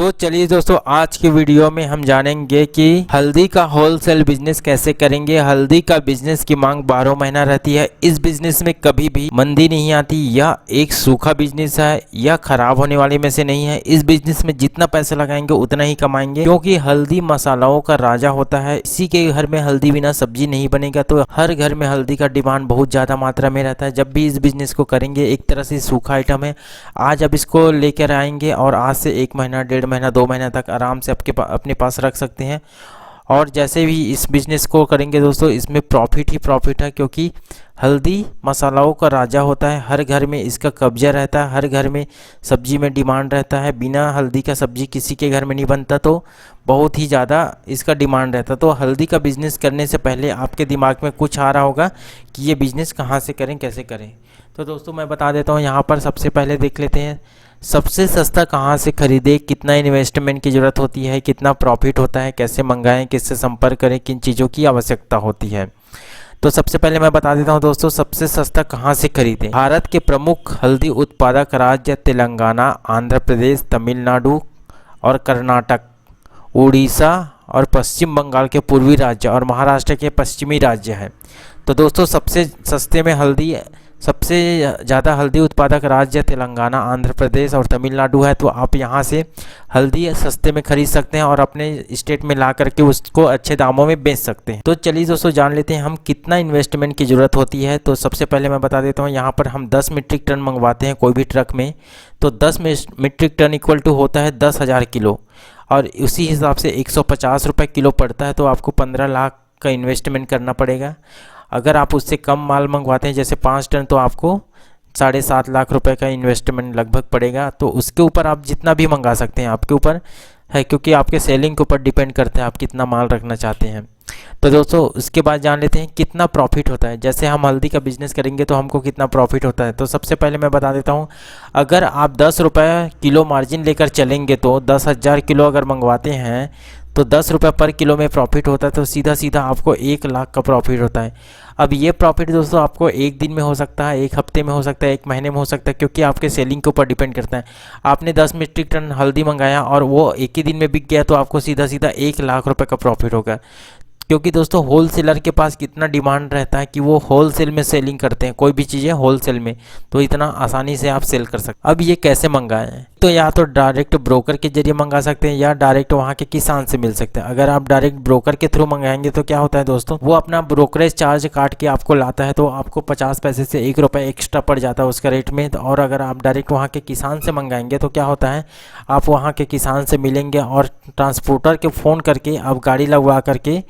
तो चलिए दोस्तों, आज की वीडियो में हम जानेंगे कि हल्दी का होलसेल बिजनेस कैसे करेंगे। हल्दी का बिजनेस की मांग 12 महीना रहती है। इस बिजनेस में कभी भी मंदी नहीं आती। यह एक सूखा बिजनेस है, यह खराब होने वाले में से नहीं है। इस बिजनेस में जितना पैसा लगाएंगे उतना ही कमाएंगे, क्योंकि हल्दी मसालाओं का राजा होता है। इसी के घर में हल्दी बिना सब्जी नहीं बनेगा, तो हर घर में हल्दी का डिमांड बहुत ज्यादा मात्रा में रहता है। जब भी इस बिजनेस को करेंगे, एक तरह से सूखा आइटम है। आज आप इसको लेकर आएंगे और आज से 1 महीना, 1.5 महीना, 2 महीना तक आराम से अपने पास रख सकते हैं। और जैसे भी इस बिज़नेस को करेंगे दोस्तों, इसमें प्रॉफिट ही प्रॉफिट है, क्योंकि हल्दी मसालाओं का राजा होता है। हर घर में इसका कब्जा रहता है, हर घर में सब्जी में डिमांड रहता है। बिना हल्दी का सब्जी किसी के घर में नहीं बनता, तो बहुत ही ज़्यादा इसका डिमांड रहता है। तो हल्दी का बिज़नेस करने से पहले आपके दिमाग में कुछ आ रहा होगा कि ये बिज़नेस कहाँ से करें, कैसे करें। तो दोस्तों मैं बता देता हूँ, यहाँ पर सबसे पहले देख लेते हैं सबसे सस्ता कहाँ से खरीदे, कितना इन्वेस्टमेंट की ज़रूरत होती है, कितना प्रॉफिट होता है, कैसे मंगाएं, किससे संपर्क करें, किन चीज़ों की आवश्यकता होती है। तो सबसे पहले मैं बता देता हूं दोस्तों, सबसे सस्ता कहां से खरीदें। भारत के प्रमुख हल्दी उत्पादक राज्य तेलंगाना, आंध्र प्रदेश, तमिलनाडु और कर्नाटक, उड़ीसा और पश्चिम बंगाल के पूर्वी राज्य और महाराष्ट्र के पश्चिमी राज्य हैं। तो दोस्तों सबसे सस्ते में सबसे ज़्यादा हल्दी उत्पादक राज्य तेलंगाना, आंध्र प्रदेश और तमिलनाडु है। तो आप यहाँ से हल्दी सस्ते में खरीद सकते हैं और अपने स्टेट में ला करके उसको अच्छे दामों में बेच सकते हैं। तो चलिए दोस्तों जान लेते हैं हम कितना इन्वेस्टमेंट की ज़रूरत होती है। तो सबसे पहले मैं बता देता हूँ, यहाँ पर हम 10 मीट्रिक टन मंगवाते हैं कोई भी ट्रक में, तो 10 मीट्रिक टन इक्वल टू होता है 10,000 किलो, और उसी हिसाब से 150 रुपये किलो पड़ता है। तो आपको 15 लाख का इन्वेस्टमेंट करना पड़ेगा। अगर आप उससे कम माल मंगवाते हैं, जैसे 5 टन, तो आपको 7.5 लाख रुपए का इन्वेस्टमेंट लगभग पड़ेगा। तो उसके ऊपर आप जितना भी मंगा सकते हैं, आपके ऊपर है, क्योंकि आपके सेलिंग के ऊपर डिपेंड करता है आप कितना माल रखना चाहते हैं। तो दोस्तों उसके बाद जान लेते हैं कितना प्रॉफिट होता है। जैसे हम हल्दी का बिजनेस करेंगे तो हमको कितना प्रॉफिट होता है। तो सबसे पहले मैं बता देता हूँ, अगर आप 10 रुपये किलो मार्जिन लेकर चलेंगे, तो 10,000 किलो अगर मंगवाते हैं तो 10 रुपये पर किलो में प्रॉफिट होता है। तो सीधा सीधा आपको 1 लाख का प्रॉफिट होता है। अब ये प्रॉफिट दोस्तों आपको एक दिन में हो सकता है, एक हफ्ते में हो सकता है, 1 महीने में हो सकता है, क्योंकि आपके सेलिंग के ऊपर डिपेंड करता है। आपने 10 मीट्रिक टन हल्दी मंगाया और वो एक ही दिन में बिक गया, तो आपको सीधा सीधा 1 लाख रुपये का प्रॉफिट होगा। क्योंकि दोस्तों होलसेलर के पास कितना डिमांड रहता है कि वो होलसेल में सेलिंग करते हैं, कोई भी चीज़ें होलसेल में, तो इतना आसानी से आप सेल कर सकते। अब ये कैसे मंगाएं, तो या तो डायरेक्ट ब्रोकर के जरिए मंगा सकते हैं या डायरेक्ट वहाँ के किसान से मिल सकते हैं। अगर आप डायरेक्ट ब्रोकर के थ्रू मंगाएंगे तो क्या होता है दोस्तों, वो अपना ब्रोकरेज चार्ज काट के आपको लाता है, तो आपको 50 पैसे से 1 रुपये एक्स्ट्रा पड़ जाता है उसका रेट में। और अगर आप डायरेक्ट वहाँ के किसान से मंगाएंगे तो क्या होता है, आप वहाँ के किसान से मिलेंगे और ट्रांसपोर्टर के फ़ोन करके आप गाड़ी लगवा करके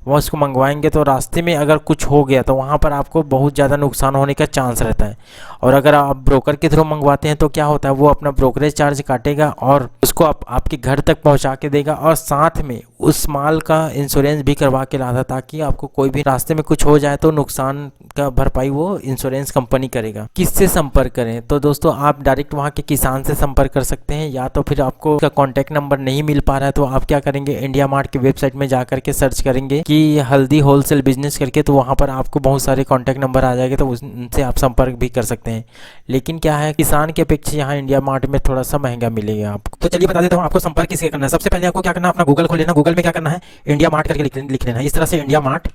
वो उसको मंगवाएंगे, तो रास्ते में अगर कुछ हो गया तो वहाँ पर आपको बहुत ज़्यादा नुकसान होने का चांस रहता है। और अगर आप ब्रोकर के थ्रू मंगवाते हैं तो क्या होता है, वो अपना ब्रोकरेज चार्ज काटेगा और उसको आपके घर तक पहुँचा के देगा, और साथ में उस माल का इंश्योरेंस भी करवा के लाता, ताकि आपको कोई भी रास्ते में कुछ हो जाए तो नुकसान का भरपाई वो इंश्योरेंस कंपनी करेगा। किससे संपर्क करें, तो दोस्तों आप डायरेक्ट वहाँ के किसान से संपर्क कर सकते हैं, या तो फिर आपको उसका कॉन्टैक्ट नंबर नहीं मिल पा रहा है तो आप क्या करेंगे, इंडिया मार्ट की वेबसाइट में जा करके सर्च करेंगे कि हल्दी होलसेल बिजनेस करके, तो वहाँ पर आपको बहुत सारे कॉन्टैक्ट नंबर आ जाएंगे, तो उनसे आप संपर्क भी कर सकते हैं। लेकिन क्या है, किसान के अपेक्षा यहाँ इंडिया मार्ट में थोड़ा सा महंगा मिलेगा आपको। तो चलिए बता देता हूँ आपको संपर्क किससे करना है। सबसे पहले आपको क्या करना है, अपना गूगल खोल लेना। गूगल में क्या करना है, इंडिया मार्ट करके लिख लेना है, इस तरह से इंडिया मार्ट,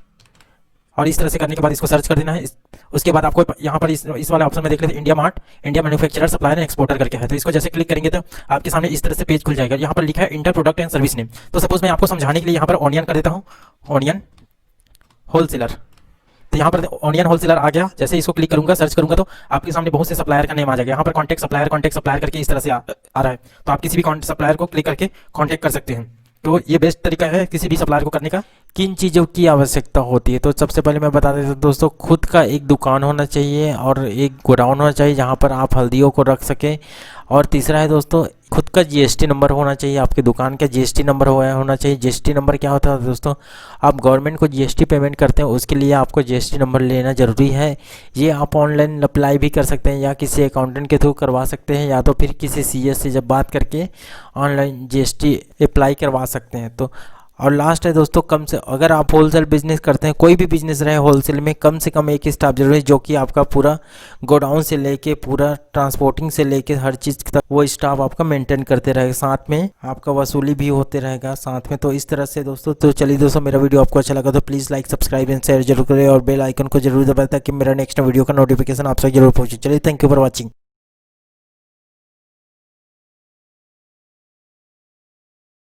और इस तरह से करने के बाद इसको सर्च कर देना है। उसके बाद आपको यहाँ पर इस वाले ऑप्शन में देख लेते हैं, India mart, India manufacturer, supplier and exporter करके है। तो इसको जैसे क्लिक करेंगे तो आपके सामने इस तरह से पेज खुल जाएगा। यहाँ पर लिखा है inter product and service name. तो सपोज मैं आपको समझाने के लिए यहाँ पर ऑनियन कर देता हूँ, ऑनियन होलसेलर। तो यहाँ पर ऑनियन होलसेलर आ गया। जैसे इसको क्लिक करूंगा, सर्च करूंगा, तो आपके सामने बहुत से सप्लायर का नेम आ जाएगा। यहाँ पर कॉन्टैक्ट सप्लायर करके इस तरह से आ रहा है। तो आप किसी भी सप्लायर को क्लिक करके कॉन्टैक्ट कर सकते हैं। तो ये बेस्ट तरीका है किसी भी सप्लायर को करने का। किन चीज़ों की आवश्यकता होती है, तो सबसे पहले मैं बता देता हूँ दोस्तों, खुद का एक दुकान होना चाहिए और एक गोडाउन होना चाहिए जहाँ पर आप हल्दियों को रख सकें। और तीसरा है दोस्तों, खुद का जीएसटी नंबर होना चाहिए, आपकी दुकान का जीएसटी नंबर होना चाहिए। जीएसटी नंबर क्या होता है दोस्तों, आप गवर्नमेंट को जीएसटी पेमेंट करते हैं, उसके लिए आपको जीएसटी नंबर लेना ज़रूरी है। ये आप ऑनलाइन अप्लाई भी कर सकते हैं या किसी अकाउंटेंट के थ्रू करवा सकते हैं, या तो फिर किसी सीएस से जब बात करके ऑनलाइन जीएसटी अप्लाई करवा सकते हैं। तो और लास्ट है दोस्तों, कम से अगर आप होलसेल बिजनेस करते हैं, कोई भी बिजनेस रहे होलसेल में, कम से कम एक स्टाफ जरूरी है जो कि आपका पूरा गोडाउन से लेके पूरा ट्रांसपोर्टिंग से लेके हर चीज़ तक वो स्टाफ आपका मेंटेन करते रहेगा, साथ में आपका वसूली भी होते रहेगा साथ में। तो इस तरह से दोस्तों, तो चलिए दोस्तों, मेरा वीडियो आपको अच्छा लगा तो please like subscribe and share जरूर करें और बेल आइकन को जरूर दबाएं ताकि मेरा नेक्स्ट वीडियो का नोटिफिकेशन आप तक जरूर पहुंचे। चलिए, थैंक यू फॉर वॉचिंग।